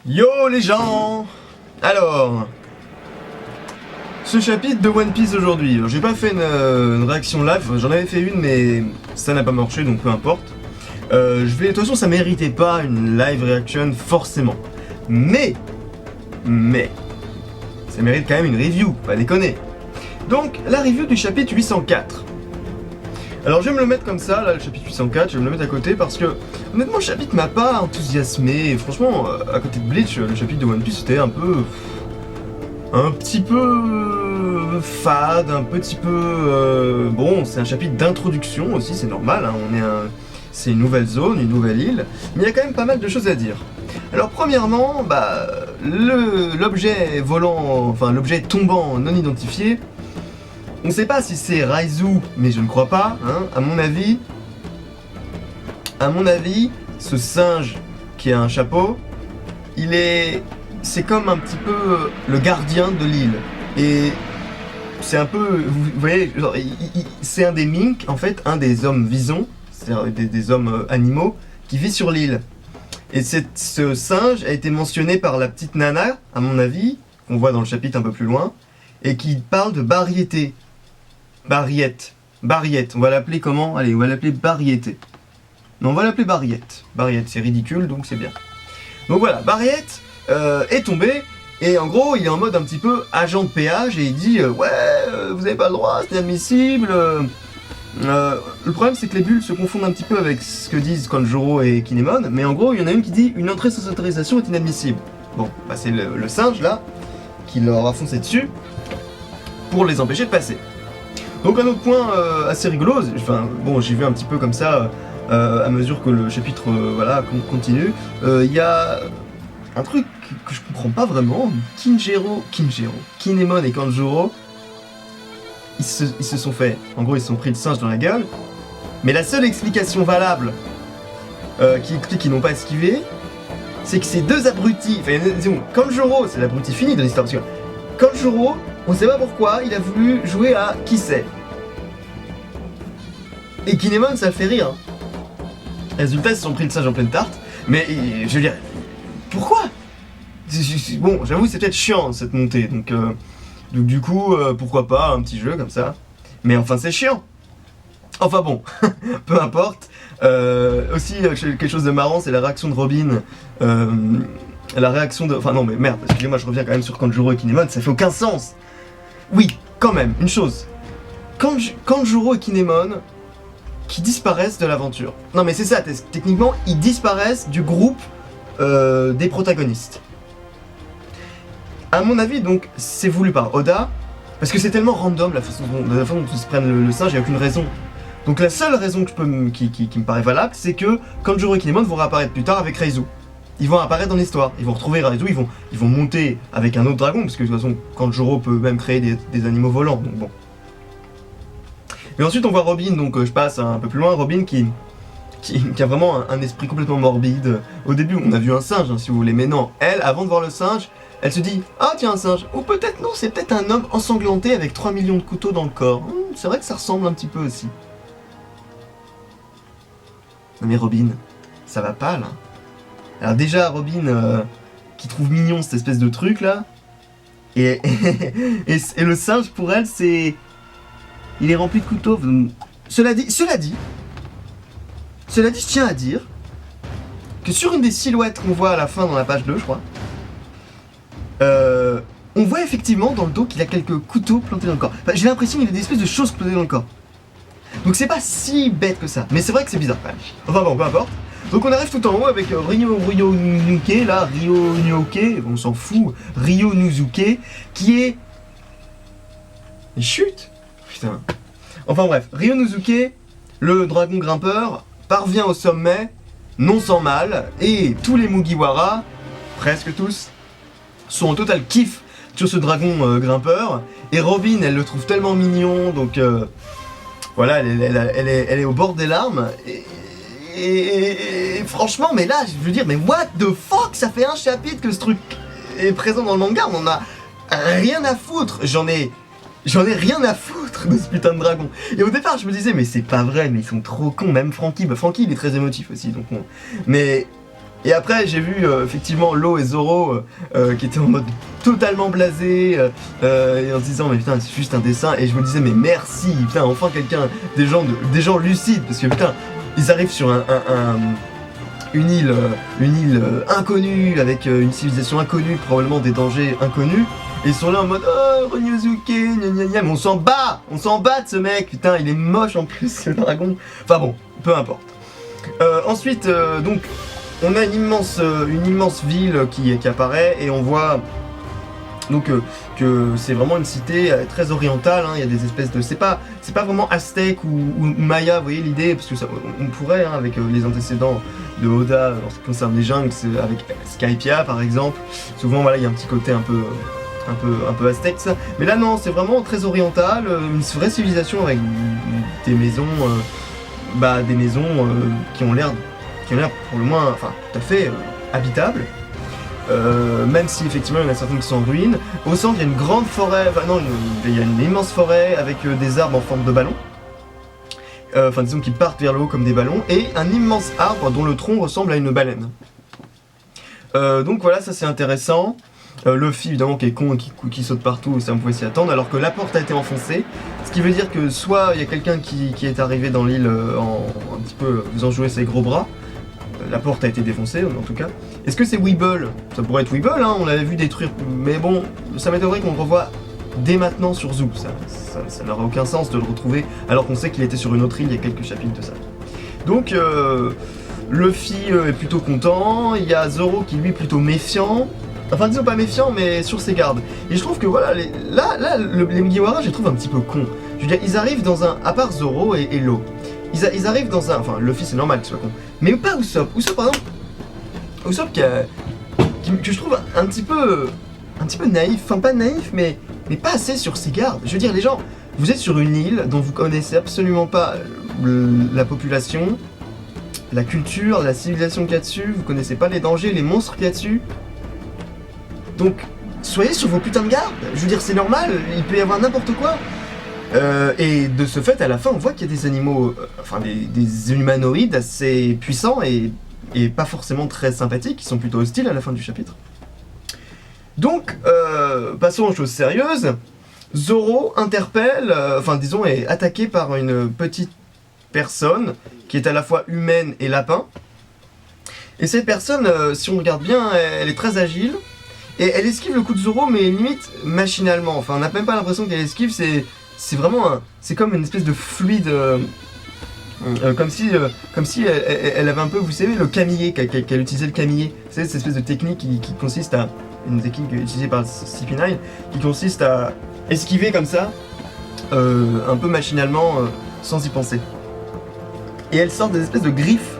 Yo les gens. Alors, ce chapitre de One Piece aujourd'hui, j'ai pas fait une réaction live, j'en avais fait une mais ça n'a pas marché donc peu importe. De toute façon ça méritait pas une live reaction forcément. Mais, ça mérite quand même une review, pas déconner. Donc la review du chapitre 804. Alors je vais me le mettre comme ça, là le chapitre 804, je vais me le mettre à côté parce que honnêtement le chapitre m'a pas enthousiasmé. Franchement, à côté de Bleach, le chapitre de One Piece c'était un petit peu fade, un petit peu bon, c'est un chapitre d'introduction aussi, c'est normal, hein, c'est une nouvelle zone, une nouvelle île, mais il y a quand même pas mal de choses à dire. Alors premièrement, l'objet volant, enfin l'objet tombant non identifié, on ne sait pas si c'est Raizu, mais je ne crois pas, hein. À mon avis, ce singe qui a un chapeau, c'est comme un petit peu le gardien de l'île. Et c'est un peu, vous voyez, c'est un des Mink, en fait, un des hommes visons, c'est-à-dire des hommes animaux, qui vit sur l'île. Et ce singe a été mentionné par la petite nana, à mon avis, qu'on voit dans le chapitre un peu plus loin, et qui parle de Bariété. Bariette, on va l'appeler comment? Allez, on va l'appeler Bariété. Non, on va l'appeler Bariette. Bariette, c'est ridicule, donc c'est bien. Donc voilà, Bariette est tombé, et en gros, il est en mode un petit peu agent de péage, et il dit vous avez pas le droit, c'est inadmissible. Le problème, c'est que les bulles se confondent un petit peu avec ce que disent Kanjuro et Kinemon, mais en gros, il y en a une qui dit une entrée sans autorisation est inadmissible. Bon, bah c'est le singe là, qui leur a foncé dessus pour les empêcher de passer. Donc un autre point assez rigolo, enfin bon j'ai vu un petit peu comme ça à mesure que le chapitre continue, il y a un truc que je comprends pas vraiment. Kinemon et Kanjuro, ils se sont fait, en gros ils se sont pris le singe dans la gueule, mais la seule explication valable qui explique qu'ils n'ont pas esquivé, c'est que ces deux abrutis, enfin disons, Kanjuro c'est l'abruti fini de l'histoire, parce que Kanjuro, on sait pas pourquoi, il a voulu jouer à qui sait. Et Kinemon, ça le fait rire. Résultat, ils se sont pris le singe en pleine tarte. Mais je veux dire, pourquoi? Bon, j'avoue, c'est peut-être chiant cette montée. Donc du coup, pourquoi pas un petit jeu comme ça. Mais enfin, c'est chiant. Enfin bon, peu importe. Aussi, quelque chose de marrant, c'est la réaction de Robin. Enfin non, mais merde, excusez-moi, je reviens quand même sur Kanjuro et Kinemon, ça fait aucun sens. Oui, quand même, une chose. Kanjuro et Kinemon qui disparaissent de l'aventure. Non mais c'est ça, techniquement, ils disparaissent du groupe des protagonistes. À mon avis, donc, c'est voulu par Oda, parce que c'est tellement random la façon dont ils se prennent le singe, il n'y a aucune raison. Donc la seule raison qui me paraît valable, c'est que Kanjuro et Kinemon vont réapparaître plus tard avec Reizu. Ils vont apparaître dans l'histoire, ils vont retrouver Reizu, ils vont monter avec un autre dragon, parce que de toute façon, Kanjuro peut même créer des animaux volants, donc bon. Et ensuite on voit Robin, donc je passe un peu plus loin, Robin qui a vraiment un esprit complètement morbide. Au début on a vu un singe, hein, si vous voulez, mais non, elle, avant de voir le singe, elle se dit « Ah tiens un singe !» Ou peut-être non, c'est peut-être un homme ensanglanté avec 3 millions de couteaux dans le corps. C'est vrai que ça ressemble un petit peu aussi. Non mais Robin, ça va pas là. Alors déjà Robin qui trouve mignon cette espèce de truc là, et le singe pour elle c'est... Il est rempli de couteaux. Cela dit, je tiens à dire que sur une des silhouettes qu'on voit à la fin dans la page 2, je crois, on voit effectivement dans le dos qu'il a quelques couteaux plantés dans le corps. Enfin, j'ai l'impression qu'il a des espèces de choses plantées dans le corps. Donc c'est pas si bête que ça, mais c'est vrai que c'est bizarre quand même. Enfin bon, peu importe. Donc on arrive tout en haut avec Ryonosuke, là, Ryonosuke, on s'en fout, Ryonosuke, qui est... Chut. Putain. Enfin bref, Ryonosuke, le dragon grimpeur, parvient au sommet, non sans mal, et tous les Mugiwara, presque tous, sont en total kiff sur ce dragon grimpeur, et Robin, elle le trouve tellement mignon, donc voilà, elle est au bord des larmes, et franchement, mais là, je veux dire, mais what the fuck, ça fait un chapitre que ce truc est présent dans le manga, on en a rien à foutre, J'en ai rien à foutre de ce putain de dragon. Et au départ, je me disais, mais c'est pas vrai, mais ils sont trop cons, même Franky. Bah, Franky, il est très émotif aussi, donc bon. Mais Et après j'ai vu effectivement Law et Zoro qui étaient en mode totalement blasé et en se disant mais putain c'est juste un dessin, et je me disais mais merci, putain enfin quelqu'un, des gens lucides, parce que putain ils arrivent sur une île inconnue avec une civilisation inconnue, probablement des dangers inconnus, et ils sont là en mode oh Ryunosuke gna gna gna, mais on s'en bat de ce mec, putain il est moche en plus ce dragon, enfin bon peu importe. Ensuite donc on a une immense ville qui apparaît, et on voit donc que c'est vraiment une cité très orientale, hein. Il y a des espèces de... C'est pas vraiment aztèque ou maya, vous voyez l'idée, parce que ça, on pourrait, hein, avec les antécédents de Oda en ce qui concerne les jungles, avec Skypiea par exemple, souvent voilà il y a un petit côté un peu aztèque ça, mais là non, c'est vraiment très oriental, une vraie civilisation avec des maisons, qui ont l'air pour le moins, enfin tout à fait habitables. Même si effectivement il y en a certaines qui sont en ruine. Au centre il y a une grande forêt, il y a une immense forêt avec des arbres en forme de ballon. Enfin disons qu'ils partent vers le haut comme des ballons, et un immense arbre dont le tronc ressemble à une baleine. Donc voilà, ça c'est intéressant. Luffy évidemment qui est con et qui saute partout, ça on pouvait s'y attendre, alors que la porte a été enfoncée, ce qui veut dire que soit il y a quelqu'un qui est arrivé dans l'île en un petit peu faisant jouer ses gros bras, la porte a été défoncée en tout cas. Est-ce que c'est Weeble? Ça pourrait être Weeble, hein, on l'avait vu détruire, mais bon, ça m'étonnerait qu'on le revoie dès maintenant sur Zou, ça n'aurait aucun sens de le retrouver alors qu'on sait qu'il était sur une autre île il y a quelques chapitres de ça. Donc Luffy est plutôt content, il y a Zoro qui lui est plutôt méfiant. Enfin disons pas méfiant mais sur ses gardes. Et je trouve que voilà, les Mugiwara je les trouve un petit peu cons. Je veux dire, ils arrivent dans un... À part Zoro et Law, ils arrivent dans un... Enfin Luffy c'est normal qu'il soit con. Mais pas Usopp. Usopp par exemple... Usopp que je trouve un petit peu naïf. Enfin pas naïf mais pas assez sur ses gardes. Je veux dire les gens, vous êtes sur une île dont vous connaissez absolument pas la population, la culture, la civilisation qu'il y a dessus, vous connaissez pas les dangers, les monstres qu'il y a dessus. Donc, soyez sur vos putains de gardes. Je veux dire, c'est normal, il peut y avoir n'importe quoi. Et de ce fait, à la fin, on voit qu'il y a des animaux, des humanoïdes assez puissants et pas forcément très sympathiques, qui sont plutôt hostiles à la fin du chapitre. Donc, passons aux choses sérieuses. Zoro interpelle, est attaqué par une petite personne qui est à la fois humaine et lapin. Et cette personne, si on regarde bien, elle est très agile. Et elle esquive le coup de Zoro, mais limite machinalement. Enfin, on n'a même pas l'impression qu'elle esquive, c'est vraiment c'est comme une espèce de fluide, comme si elle avait un peu, vous savez, le kamié, qu'elle utilisait le kamié. Vous savez, cette espèce de technique qui consiste à, une technique utilisée par CP9, qui consiste à esquiver comme ça, un peu machinalement, sans y penser. Et elle sort des espèces de griffes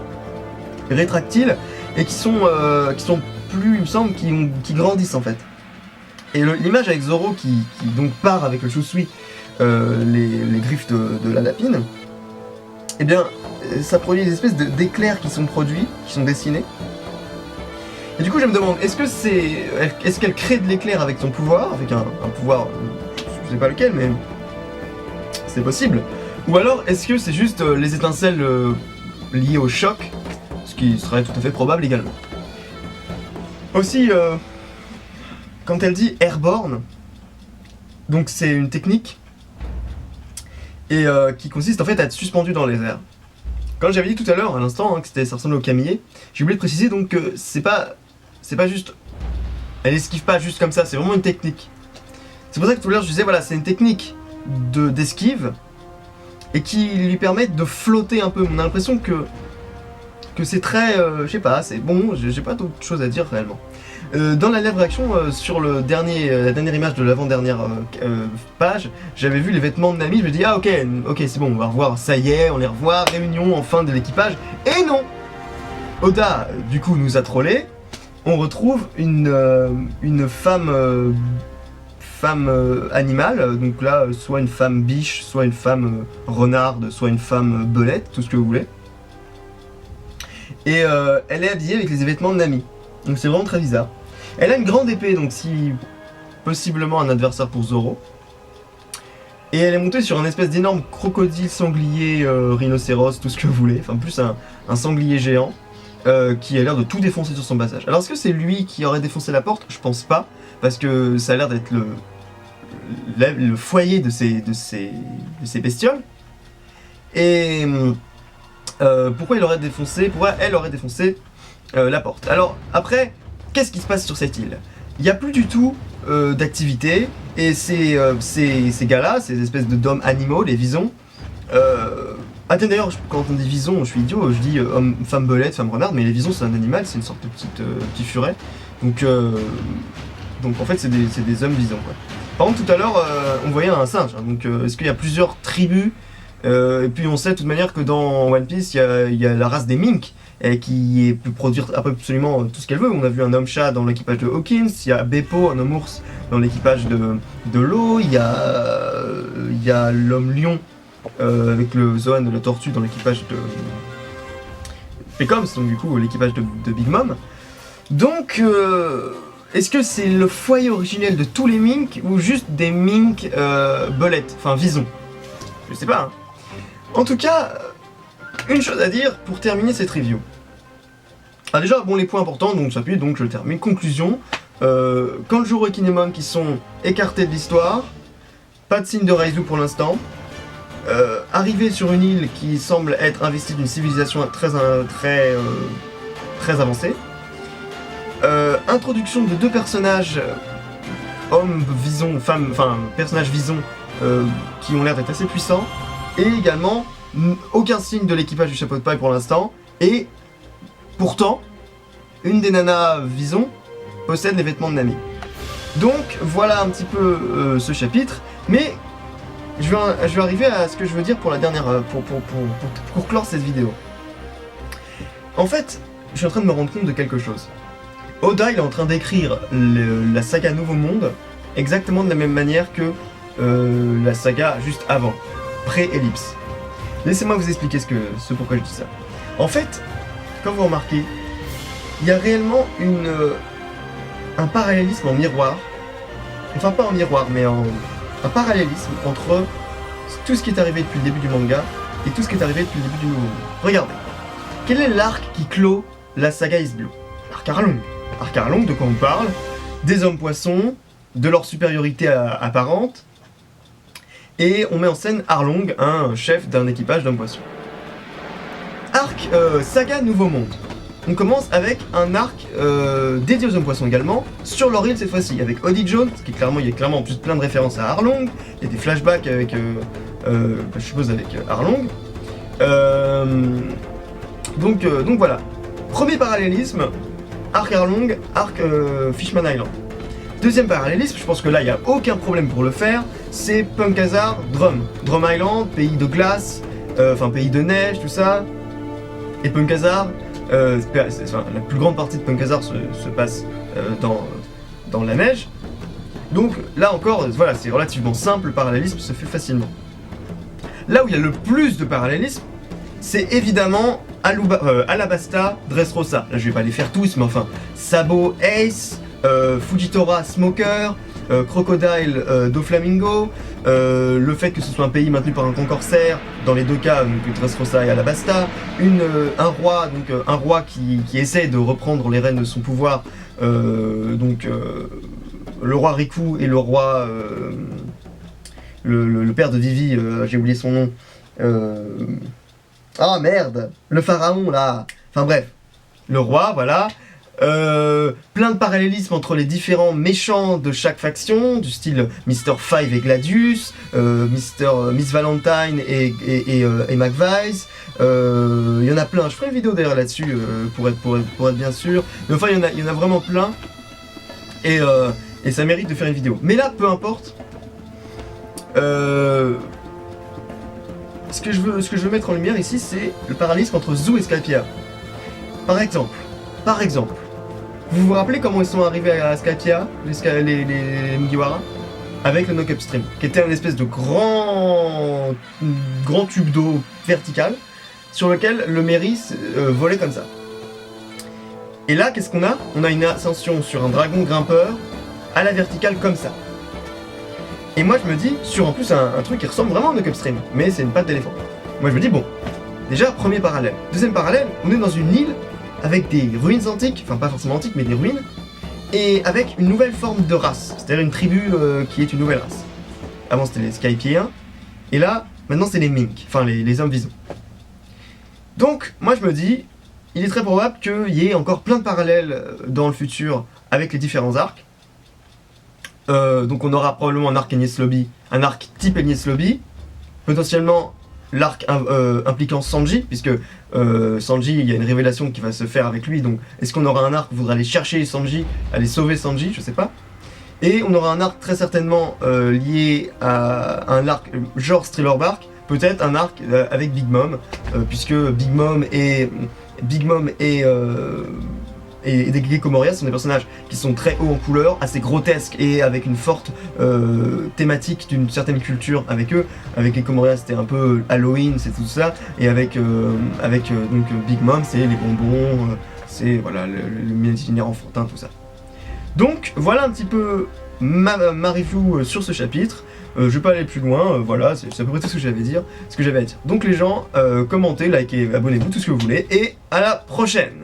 rétractiles, et qui sont plus, il me semble, qui grandissent en fait. Et l'image avec Zoro qui donc part avec le Chusui, les griffes de la lapine, eh bien ça produit des espèces d'éclairs qui sont produits, qui sont dessinés. Et du coup je me demande, est-ce qu'elle crée de l'éclair avec son pouvoir, avec un pouvoir, je sais pas lequel, mais c'est possible. Ou alors est-ce que c'est juste les étincelles liées au choc, ce qui serait tout à fait probable également. Aussi, quand elle dit airborne, donc c'est une technique et qui consiste en fait à être suspendu dans les airs. Quand j'avais dit tout à l'heure, à l'instant, hein, que ça ressemble au kamié, j'ai oublié de préciser donc que c'est pas juste, elle esquive pas juste comme ça, c'est vraiment une technique. C'est pour ça que tout à l'heure je disais voilà, c'est une technique d'esquive et qui lui permet de flotter un peu. On a l'impression que c'est très, je sais pas, c'est bon, j'ai pas d'autre chose à dire réellement. Dans la live réaction sur la dernière image de l'avant-dernière page, j'avais vu les vêtements de Nami, je me dis ah ok c'est bon, on va revoir, ça y est, on les revoit, réunion enfin de l'équipage, et non, Oda du coup nous a trollé, on retrouve une femme animale, donc là soit une femme biche, soit une femme renarde, soit une femme belette, tout ce que vous voulez. Et elle est habillée avec les vêtements de Nami. Donc c'est vraiment très bizarre. Elle a une grande épée, donc si possiblement un adversaire pour Zoro. Et elle est montée sur un espèce d'énorme crocodile, sanglier, rhinocéros, tout ce que vous voulez. Enfin plus un sanglier géant. qui a l'air de tout défoncer sur son passage. Alors est-ce que c'est lui qui aurait défoncé la porte? Je pense pas, parce que ça a l'air d'être le foyer de ces bestioles. Et pourquoi il aurait défoncé, pourquoi elle aurait défoncé la porte? Alors après, qu'est-ce qui se passe sur cette île? Il n'y a plus du tout d'activité, et ces gars-là, ces espèces de d'hommes animaux, les visons, d'ailleurs, quand on dit vison, je suis idiot, je dis homme, femme belette, femme renard, mais les visons c'est un animal, c'est une sorte de petit furet. Donc en fait c'est des hommes visons, quoi. Par contre tout à l'heure on voyait un singe, hein, donc est-ce qu'il y a plusieurs tribus, et puis on sait de toute manière que dans One Piece il y a la race des Mink, qui peut produire absolument tout ce qu'elle veut. On a vu un homme chat dans l'équipage de Hawkins, il y a Beppo, un homme ours dans l'équipage de l'eau, il y a l'homme lion avec le Zoan de la tortue dans l'équipage de Pecoms, donc du coup l'équipage de Big Mom. Donc est-ce que c'est le foyer originel de tous les Mink ou juste des Mink belettes, enfin visons? Je sais pas, hein. En tout cas, une chose à dire pour terminer cette review. Ah déjà, bon, les points importants, donc ça appuie, donc je le termine. Conclusion, Kanjuro et Kinemon qui sont écartés de l'histoire, pas de signe de Raizu pour l'instant, arrivé sur une île qui semble être investie d'une civilisation très avancée, introduction de deux personnages, hommes visons, femmes, enfin personnages visons, qui ont l'air d'être assez puissants, et également aucun signe de l'équipage du chapeau de paille pour l'instant, et pourtant, une des nanas visons possède les vêtements de Nami. Donc voilà un petit peu ce chapitre, mais je vais arriver à ce que je veux dire pour la dernière, pour clore cette vidéo. En fait, je suis en train de me rendre compte de quelque chose. Oda il est en train d'écrire la saga Nouveau Monde exactement de la même manière que la saga juste avant, pré-ellipse. Laissez-moi vous expliquer ce pourquoi je dis ça. En fait, comme vous remarquez, il y a réellement un parallélisme en miroir, enfin pas en miroir, mais un parallélisme entre tout ce qui est arrivé depuis le début du manga et tout ce qui est arrivé depuis le début du Nouveau Monde. Regardez, quel est l'arc qui clôt la saga East Blue? L'arc Arlong. Arc Arlong, de quoi on parle? Des hommes poissons, de leur supériorité apparente, et on met en scène Arlong, un chef d'un équipage d'hommes poissons. Arc saga Nouveau Monde. On commence avec un arc dédié aux hommes poissons également, sur leur île cette fois-ci, avec Oddie Jones, il y a clairement en plus plein de références à Arlong, il y a des flashbacks avec, je suppose avec Arlong. Donc voilà. Premier parallélisme, arc Arlong, arc Fishman Island. Deuxième parallélisme, je pense que là il n'y a aucun problème pour le faire, c'est Punk Hazard, Drum Island, pays de glace, enfin pays de neige, tout ça. Et Punk Hazard, la plus grande partie de Punk Hazard se passe dans la neige. Donc là encore, voilà, c'est relativement simple, le parallélisme se fait facilement. Là où il y a le plus de parallélisme, c'est évidemment Alabasta, Dressrosa. Là je vais pas les faire tous, mais enfin, Sabo, Ace, Fujitora, Smoker, Crocodile, Doflamingo, le fait que ce soit un pays maintenu par un grand corsaire, dans les deux cas, donc Dressrosa et Alabasta, un roi qui essaie de reprendre les rênes de son pouvoir, le roi Riku et le roi, le père de Vivi, j'ai oublié son nom, ah merde, le pharaon là, enfin bref, le roi, voilà. Plein de parallélismes entre les différents méchants de chaque faction, du style Mr. Five et Gladius, Miss Valentine et McVice. Il y en a plein, je ferai une vidéo d'ailleurs là-dessus pour être bien sûr. Mais enfin, il y en a vraiment plein. Et ça mérite de faire une vidéo. Mais là, peu importe. Ce que je veux mettre en lumière ici, c'est le parallélisme entre Zou et Skypiea. Par exemple, vous vous rappelez comment ils sont arrivés à Skypiea, les Mugiwara? Avec le Knock Upstream, qui était une espèce de grand tube d'eau vertical, sur lequel le Mery volait comme ça. Et là, qu'est-ce qu'on a? On a une ascension sur un dragon grimpeur, à la verticale comme ça. Et moi je me dis, sur en plus un truc qui ressemble vraiment au Knock Upstream, mais c'est une patte d'éléphant. Moi je me dis, bon, déjà, premier parallèle. Deuxième parallèle, on est dans une île avec des ruines antiques, enfin pas forcément antiques mais des ruines, et avec une nouvelle forme de race, c'est-à-dire une tribu qui est une nouvelle race. Avant c'était les Skypiéens, et là, maintenant c'est les Mink, enfin les hommes visons. Donc, moi je me dis, il est très probable qu'il y ait encore plein de parallèles dans le futur avec les différents arcs. Donc on aura probablement un arc Enies Lobby, un arc type Enies Lobby, potentiellement l'arc impliquant Sanji, puisque Sanji, il y a une révélation qui va se faire avec lui, donc est-ce qu'on aura un arc où il faudra aller chercher Sanji, aller sauver Sanji, je sais pas. Et on aura un arc très certainement lié à un arc genre Thriller Bark, peut-être un arc avec Big Mom, puisque Big Mom et des Gecko Moria sont des personnages qui sont très hauts en couleur, assez grotesques et avec une forte thématique d'une certaine culture avec eux. Avec Gecko Moria c'était un peu Halloween, c'est tout ça, et avec donc Big Mom c'est les bonbons, c'est voilà l'imaginaire enfantin, tout ça. Donc voilà un petit peu ma review sur ce chapitre. Je vais pas aller plus loin, voilà, c'est à peu près tout ce que j'avais à dire. Donc les gens, commentez, likez, abonnez-vous, tout ce que vous voulez, et à la prochaine!